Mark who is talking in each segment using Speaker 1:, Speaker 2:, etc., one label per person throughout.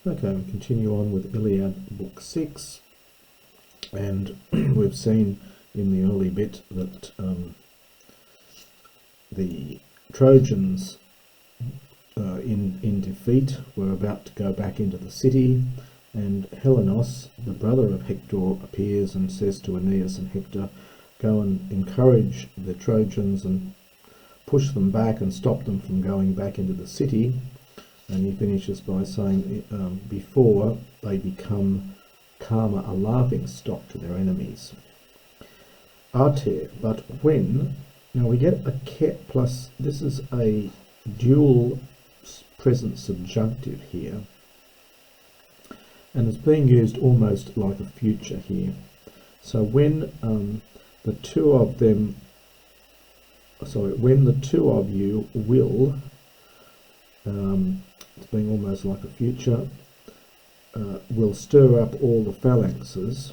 Speaker 1: Okay, we continue on with Iliad Book 6, and we've seen in the early bit that the Trojans in defeat were about to go back into the city, and Helenos, the brother of Hektor, appears and says to Aeneas and Hector, go and encourage the Trojans and push them back and stop them from going back into the city. And he finishes by saying, before they become karma, a laughing stock to their enemies. Arte, but when, now we get a ket plus, this is a dual present subjunctive here, and it's being used almost like a future here. So when the two of them, when the two of you will, it's being almost like a future, will stir up all the phalanxes.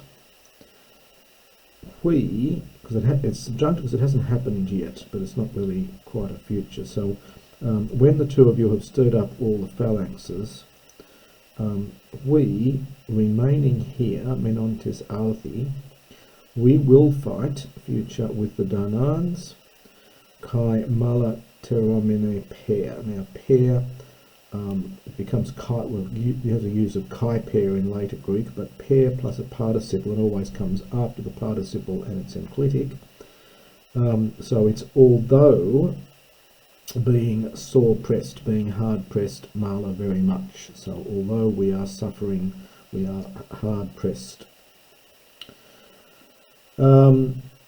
Speaker 1: We, because it's subjunctive because it hasn't happened yet, but it's not really quite a future. So when the two of you have stirred up all the phalanxes, we, remaining here, menontis althi, we will fight, future, with the Danans, kai mala teromine pair. Now pair, it becomes kai, well, you have the use of kai pair in later Greek, but pair plus a participle, it always comes after the participle and it's enclitic. So it's although being sore pressed, being hard pressed, mala very much. So although we are suffering, we are hard pressed. Anankega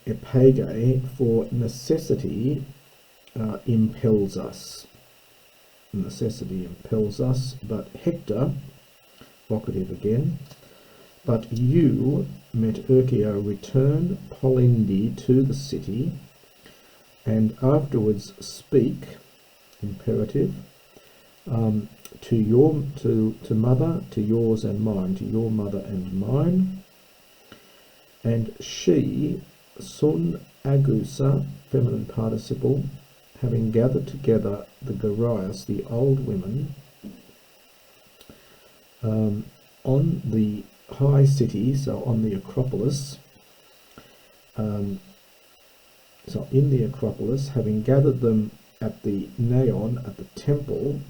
Speaker 1: epage, for necessity impels us. Necessity impels us, but Hector, vocative again, but you, Metercio, return Polindi to the city, and afterwards speak, imperative, to your to mother, to yours and mine, to your mother and mine, and she, sun agusa, feminine participle, having gathered together the Garias, the old women, on the high city, so on the Acropolis, so in the Acropolis, having gathered them at the Neon, at the temple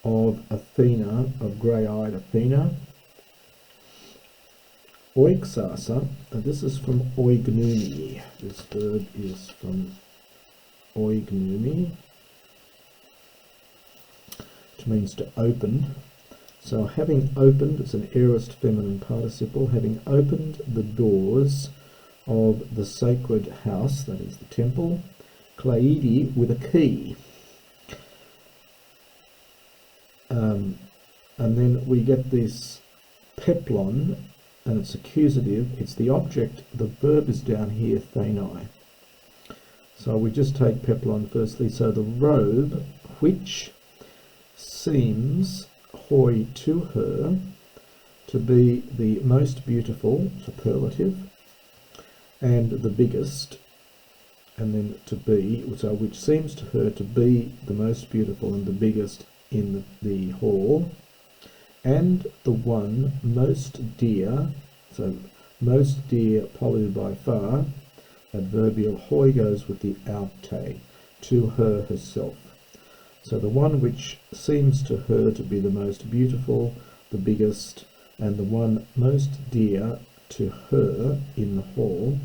Speaker 1: of Athena, of grey-eyed Athena, oixasa, this is from oignumi, this verb is from oignumi, which means to open. So having opened, it's an aorist feminine participle, having opened the doors of the sacred house, that is the temple, kleidi, with a key. And then we get this peplon, and it's accusative, it's the object, the verb is down here, thanai. So we just take peplon firstly, so the robe which seems hoi to her to be the most beautiful, superlative, and the biggest, and then to be, so which seems to her to be the most beautiful and the biggest in the hall, and the one most dear, so most dear pollu by far, adverbial hoi goes with the aute, to her herself. So the one which seems to her to be the most beautiful, the biggest, and the one most dear to her in the hall.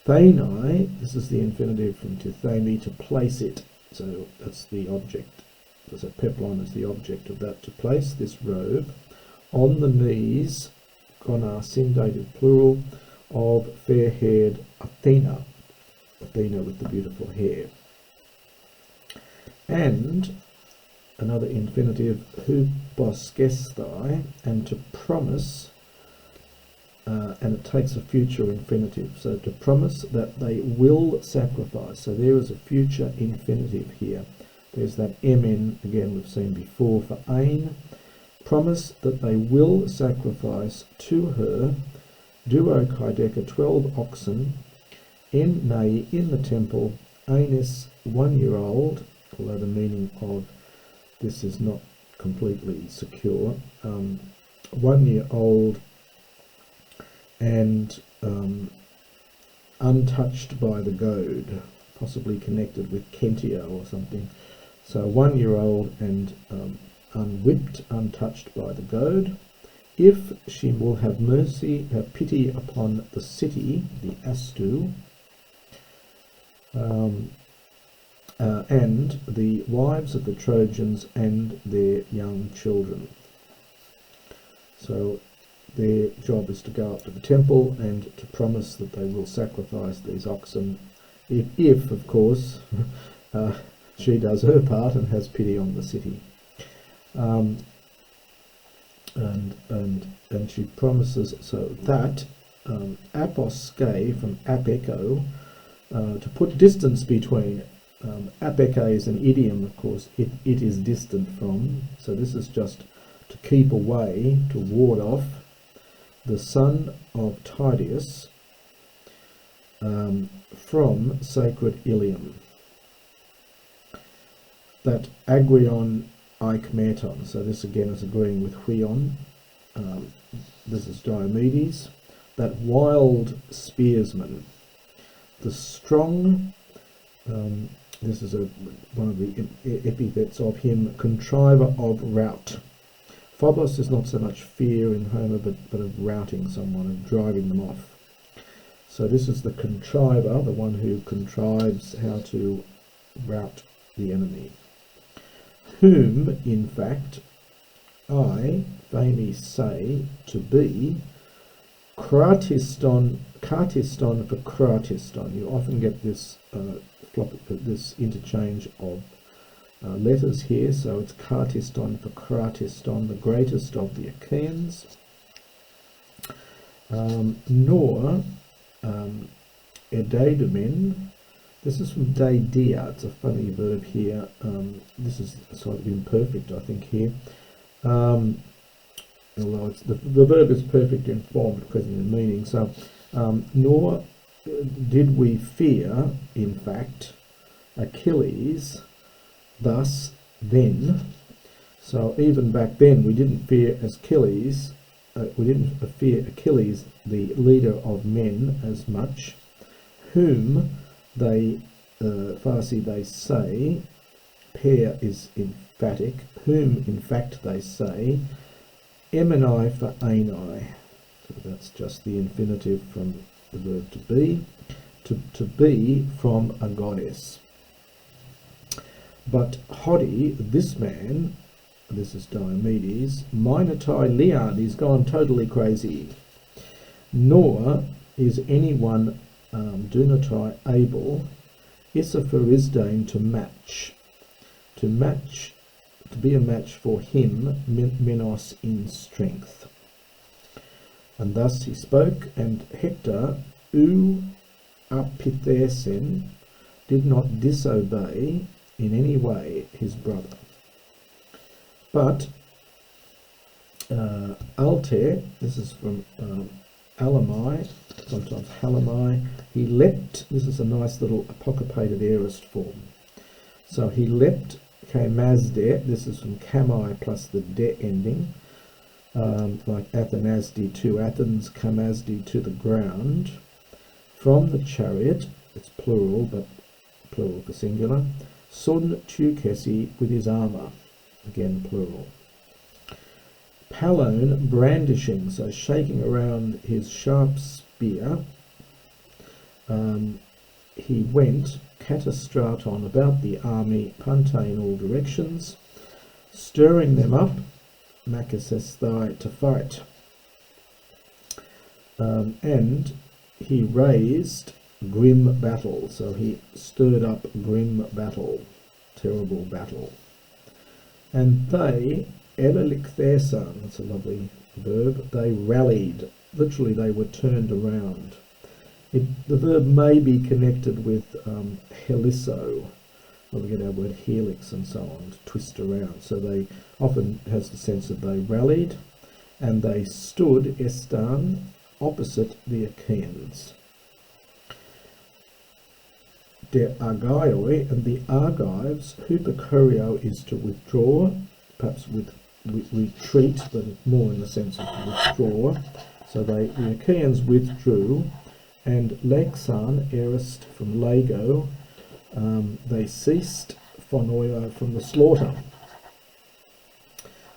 Speaker 1: Thanai, this is the infinitive from tithami, to place it. So that's the object. So peplon is the object of that, to place this robe on the knees, gonar syndated plural, of fair-haired Athena. Athena with the beautiful hair. And another infinitive, hubosgesthai, and to promise, and it takes a future infinitive, so to promise that they will sacrifice. So there is a future infinitive here. There's that mn, again we've seen before, for ain. Promise that they will sacrifice to her, duo kaideka, 12 oxen, en nei, in the temple, anis, 1 year old, although the meaning of this is not completely secure. 1 year old and untouched by the goad, possibly connected with Kentia or something. So 1 year old and unwhipped, untouched by the goad. If she will have mercy, have pity upon the city, the Astu, and the wives of the Trojans and their young children. So their job is to go up to the temple and to promise that they will sacrifice these oxen, if of course, she does her part and has pity on the city. And she promises so that aposke from apeko, to put distance between. Apeke is an idiom, of course, it is distant from, so this is just to keep away, to ward off the son of Tydeus from sacred Ilium. That agrion Ikmeton, so this again is agreeing with Huion, this is Diomedes, that wild spearsman, the strong, this is one of the epithets of him, contriver of rout. Phobos is not so much fear in Homer, but of routing someone, of driving them off. So this is the contriver, the one who contrives how to rout the enemy. Whom, in fact, I, Phami, say to be Kratiston for Kratiston. You often get this this interchange of letters here, so it's Kratiston for Kratiston, the greatest of the Achaeans. Nor Edeidomen. This is from Deidea. It's a funny verb here. This is sort of imperfect, I think, here. Although the verb is perfect in form, but present in meaning. So, nor did we fear, in fact, Achilles thus then. So even back then, we didn't fear Achilles. We didn't fear Achilles, the leader of men, as much, whom they, Farsi, they say, pair is emphatic, whom in fact they say, Emini for Ani. So that's just the infinitive from the verb to be from a goddess. But Hodi, this man, this is Diomedes, Minotai Iliad, he's gone totally crazy. Nor is anyone Dunatai able, Isapharisdane to be a match for him, Minos in strength. And thus he spoke, and Hektor, Apithesen, did not disobey in any way his brother. But Alter, this is from Alamai, sometimes Halamai, he leapt, this is a nice little apocopated aorist form. So he leapt, Kamazde, this is from Kamai plus the de ending, like Athanasdi to Athens, Kamazdi to the ground, from the chariot, it's plural, but plural for singular, Sun Tukesi with his armour, again plural. Palone brandishing, so shaking around his sharp spear, he went catastraton about the army, pante in all directions, stirring them up, macasesthai, to fight. And he raised grim battle, so he stirred up grim battle, terrible battle. And they, Elelichthesan, that's a lovely verb, they rallied, literally they were turned around. The verb may be connected with heliso, where we get our word helix and so on, to twist around. So they often has the sense that they rallied, and they stood, estan, opposite the Achaeans. De Argaioi, and the Argives, hupercurio is to withdraw, perhaps with retreat, but more in the sense of withdraw. So the Achaeans withdrew, and Lexan, heiress from Lago, they ceased phonoio from the slaughter.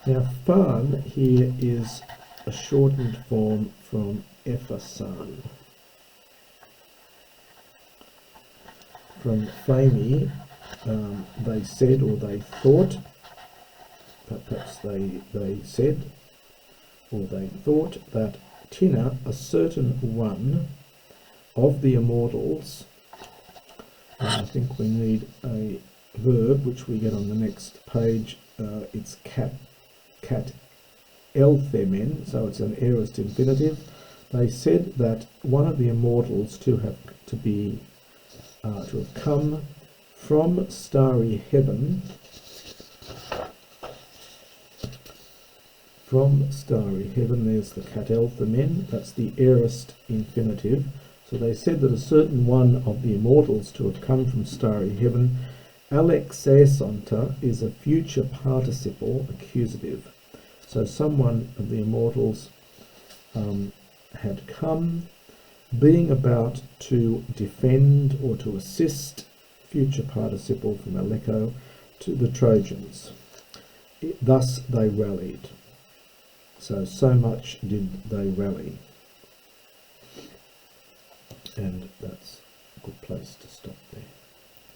Speaker 1: Now, Phan here is a shortened form from Ephasan. From Phami, they said, or they thought, perhaps they said, or they thought, that Tina, a certain one of the immortals, and I think we need a verb which we get on the next page. It's cat elthemen, so it's an aorist infinitive. They said that one of the immortals to have come from starry heaven. From starry heaven, there's the cat elthemen, that's the aorist infinitive. So they said that a certain one of the immortals to have come from starry heaven. Alexasonta is a future participle accusative. So someone of the immortals had come, being about to defend or to assist, future participle from Alecho, to the Trojans. Thus they rallied. So much did they rally. And that's a good place to stop there.